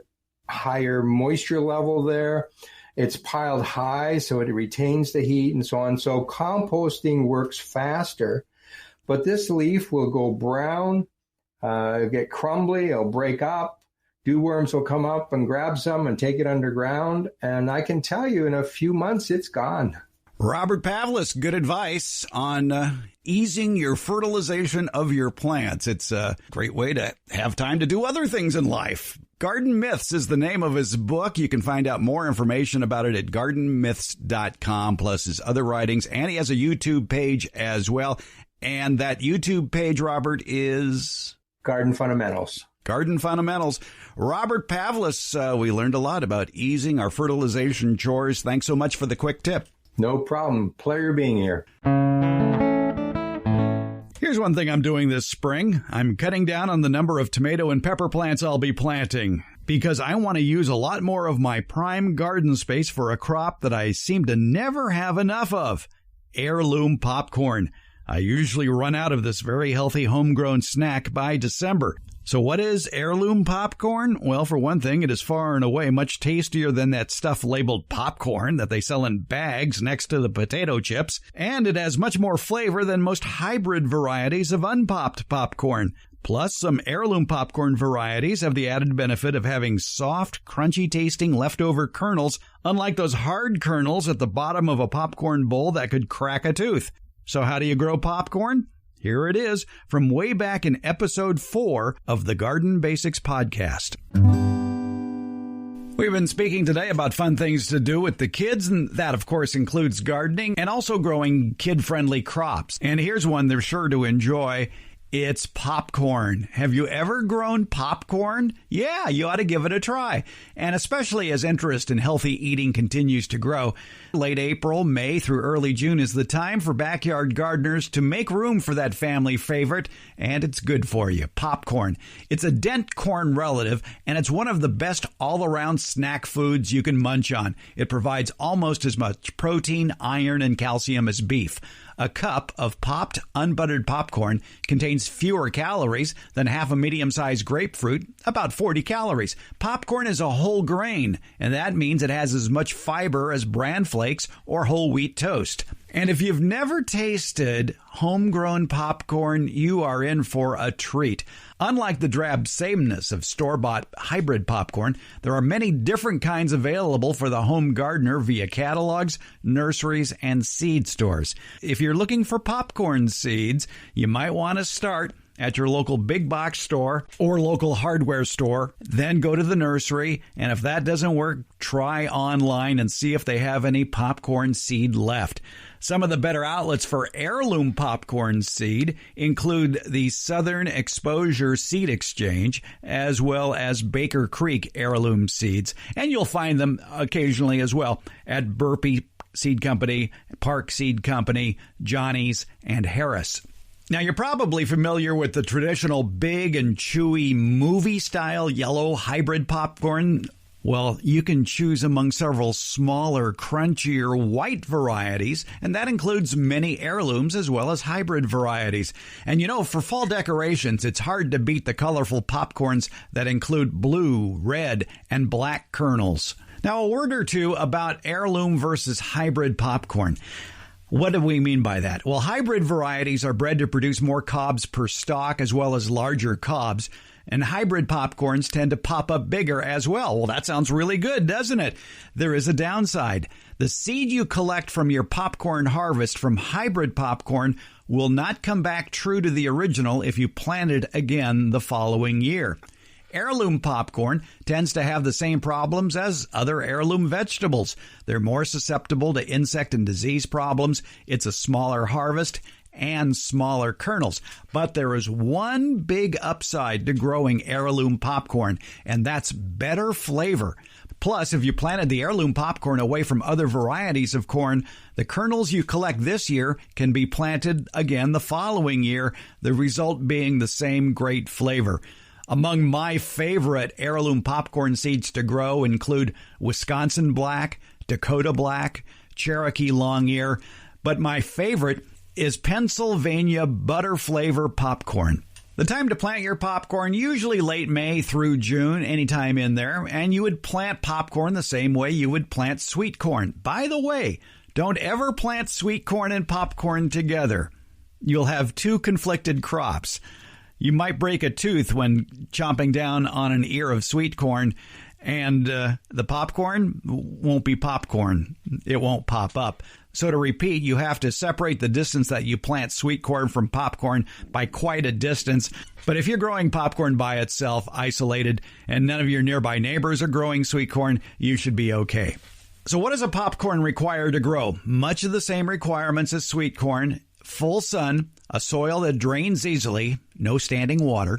higher moisture level there. It's piled high, so it retains the heat and so on. So composting works faster. But this leaf will go brown, get crumbly, it'll break up. dew worms will come up and grab some and take it underground. And I can tell you in a few months, it's gone. Robert Pavlis, good advice on easing your fertilization of your plants. It's a great way to have time to do other things in life. Garden Myths is the name of his book. You can find out more information about it at gardenmyths.com, plus his other writings. And he has a YouTube page as well. And that YouTube page, Robert, is? Garden Fundamentals. Garden Fundamentals. Robert Pavlis, we learned a lot about easing our fertilization chores. Thanks so much for the quick tip. No problem. Pleasure being here. Here's one thing I'm doing this spring. I'm cutting down on the number of tomato and pepper plants I'll be planting because I want to use a lot more of my prime garden space for a crop that I seem to never have enough of: heirloom popcorn. I usually run out of this very healthy homegrown snack by December. So what is heirloom popcorn? Well, for one thing, it is far and away much tastier than that stuff labeled popcorn that they sell in bags next to the potato chips, and it has much more flavor than most hybrid varieties of unpopped popcorn. Plus, some heirloom popcorn varieties have the added benefit of having soft, crunchy-tasting leftover kernels, unlike those hard kernels at the bottom of a popcorn bowl that could crack a tooth. So how do you grow popcorn? Here it is from way back in episode 4 of the Garden Basics podcast. We've been speaking today about fun things to do with the kids, and that, of course, includes gardening and also growing kid-friendly crops. And here's one they're sure to enjoy. It's popcorn. Have you ever grown popcorn? Yeah, you ought to give it a try. And especially as interest in healthy eating continues to grow, late April, May through early June is the time for backyard gardeners to make room for that family favorite, and it's good for you, popcorn. It's a dent corn relative, and it's one of the best all-around snack foods you can munch on. It provides almost as much protein, iron, and calcium as beef. A cup of popped, unbuttered popcorn contains fewer calories than half a medium-sized grapefruit, about 40 calories. Popcorn is a whole grain, and that means it has as much fiber as bran flakes or whole wheat toast. And if you've never tasted homegrown popcorn, you are in for a treat. Unlike the drab sameness of store-bought hybrid popcorn, there are many different kinds available for the home gardener via catalogs, nurseries, and seed stores. If you're looking for popcorn seeds, you might want to start at your local big box store or local hardware store, then go to the nursery, and if that doesn't work, try online and see if they have any popcorn seed left. Some of the better outlets for heirloom popcorn seed include the Southern Exposure Seed Exchange, as well as Baker Creek Heirloom Seeds, and you'll find them occasionally as well at Burpee Seed Company, Park Seed Company, Johnny's, and Harris. Now, you're probably familiar with the traditional big and chewy movie-style yellow hybrid popcorn. Well, you can choose among several smaller, crunchier white varieties, and that includes many heirlooms as well as hybrid varieties. And you know, for fall decorations, it's hard to beat the colorful popcorns that include blue, red, and black kernels. Now, a word or two about heirloom versus hybrid popcorn. What do we mean by that? Well, hybrid varieties are bred to produce more cobs per stalk as well as larger cobs, and hybrid popcorns tend to pop up bigger as well. Well, that sounds really good, doesn't it? There is a downside. The seed you collect from your popcorn harvest from hybrid popcorn will not come back true to the original if you plant it again the following year. Heirloom popcorn tends to have the same problems as other heirloom vegetables. They're more susceptible to insect and disease problems. It's a smaller harvest and smaller kernels. But there is one big upside to growing heirloom popcorn, and that's better flavor. Plus, if you planted the heirloom popcorn away from other varieties of corn, the kernels you collect this year can be planted again the following year, the result being the same great flavor. Among my favorite heirloom popcorn seeds to grow include Wisconsin Black, Dakota Black, Cherokee Long Ear, but my favorite is Pennsylvania Butter Flavor Popcorn. The time to plant your popcorn, usually late May through June, anytime in there, and you would plant popcorn the same way you would plant sweet corn. By the way, don't ever plant sweet corn and popcorn together. You'll have two conflicted crops. You might break a tooth when chomping down on an ear of sweet corn, and the popcorn won't be popcorn. It won't pop up. So to repeat, you have to separate the distance that you plant sweet corn from popcorn by quite a distance. But if you're growing popcorn by itself, isolated, and none of your nearby neighbors are growing sweet corn, you should be okay. So what does a popcorn require to grow? Much of the same requirements as sweet corn. Full sun, a soil that drains easily, no standing water.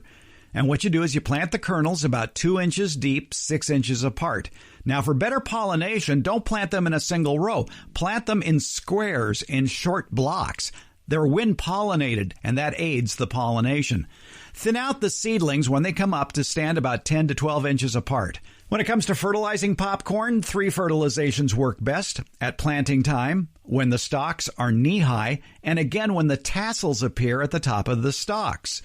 And what you do is you plant the kernels about 2 inches deep, 6 inches apart. Now, for better pollination, don't plant them in a single row. Plant them in squares, in short blocks. They're wind-pollinated, and that aids the pollination. Thin out the seedlings when they come up to stand about 10 to 12 inches apart. When it comes to fertilizing popcorn, 3 fertilizations work best: at planting time, when the stalks are knee-high, and again when the tassels appear at the top of the stalks.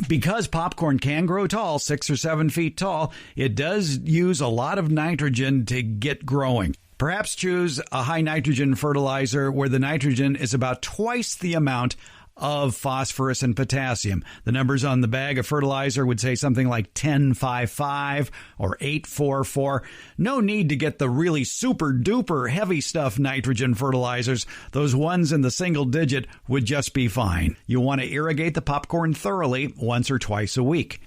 Because popcorn can grow tall, 6 or 7 feet tall, it does use a lot of nitrogen to get growing. Perhaps choose a high nitrogen fertilizer where the nitrogen is about twice the amount of phosphorus and potassium. The numbers on the bag of fertilizer would say something like 10-5-5 or 8-4-4. No need to get the really super duper heavy stuff nitrogen fertilizers. Those ones in the single digit would just be fine. You want to irrigate the popcorn thoroughly once or twice a week.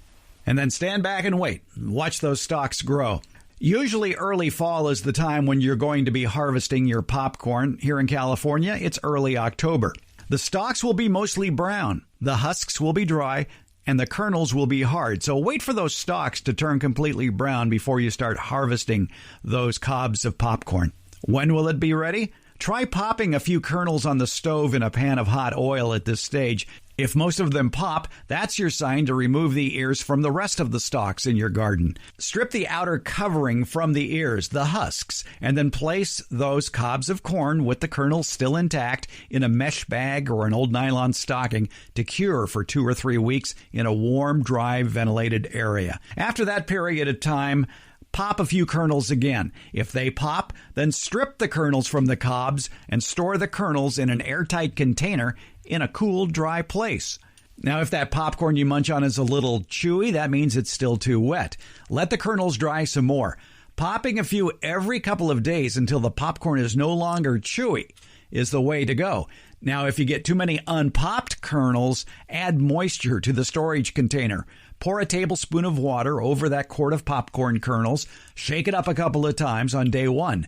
And then stand back and wait. Watch those stalks grow. Usually early fall is the time when you're going to be harvesting your popcorn. Here in California, it's early October. The stalks will be mostly brown, the husks will be dry, and the kernels will be hard. So wait for those stalks to turn completely brown before you start harvesting those cobs of popcorn. When will it be ready? Try popping a few kernels on the stove in a pan of hot oil at this stage. If most of them pop, that's your sign to remove the ears from the rest of the stalks in your garden. Strip the outer covering from the ears, the husks, and then place those cobs of corn with the kernels still intact in a mesh bag or an old nylon stocking to cure for 2 or 3 weeks in a warm, dry, ventilated area. After that period of time, pop a few kernels again. If they pop, then strip the kernels from the cobs and store the kernels in an airtight container in a cool, dry place. Now, if that popcorn you munch on is a little chewy, that means it's still too wet. Let the kernels dry some more. Popping a few every couple of days until the popcorn is no longer chewy is the way to go. Now, if you get too many unpopped kernels, add moisture to the storage container. Pour a tablespoon of water over that quart of popcorn kernels. Shake it up a couple of times on day 1.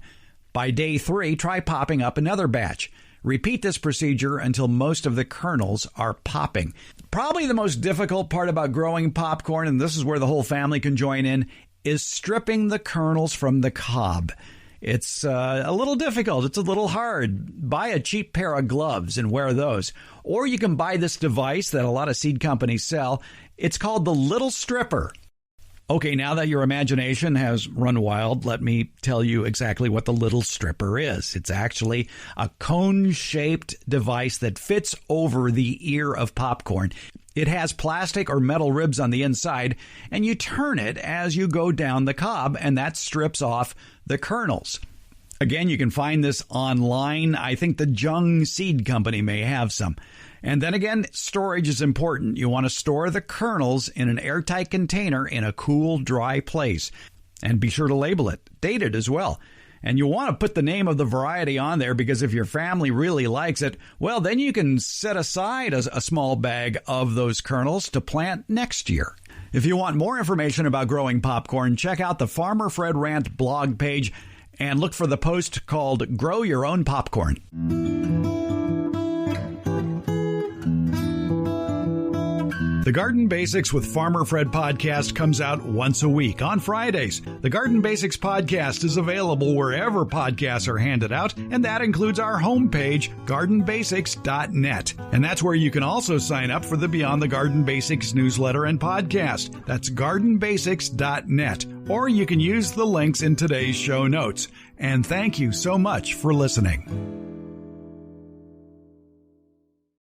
By day 3, try popping up another batch. Repeat this procedure until most of the kernels are popping. Probably the most difficult part about growing popcorn, and this is where the whole family can join in, is stripping the kernels from the cob. It's a little difficult. It's a little hard. Buy a cheap pair of gloves and wear those. Or you can buy this device that a lot of seed companies sell. It's called the Little Stripper. Okay, now that your imagination has run wild, let me tell you exactly what the Little Stripper is. It's actually a cone-shaped device that fits over the ear of popcorn. It has plastic or metal ribs on the inside, and you turn it as you go down the cob, and that strips off the kernels. Again, you can find this online. I think the Jung Seed Company may have some. And then again, storage is important. You want to store the kernels in an airtight container in a cool, dry place. And be sure to label it, date it as well. And you want to put the name of the variety on there because if your family really likes it, well, then you can set aside a small bag of those kernels to plant next year. If you want more information about growing popcorn, check out the Farmer Fred Rant blog page and look for the post called Grow Your Own Popcorn. The Garden Basics with Farmer Fred podcast comes out once a week on Fridays. The Garden Basics podcast is available wherever podcasts are handed out, and that includes our homepage, gardenbasics.net. And that's where you can also sign up for the Beyond the Garden Basics newsletter and podcast. That's gardenbasics.net. Or you can use the links in today's show notes. And thank you so much for listening.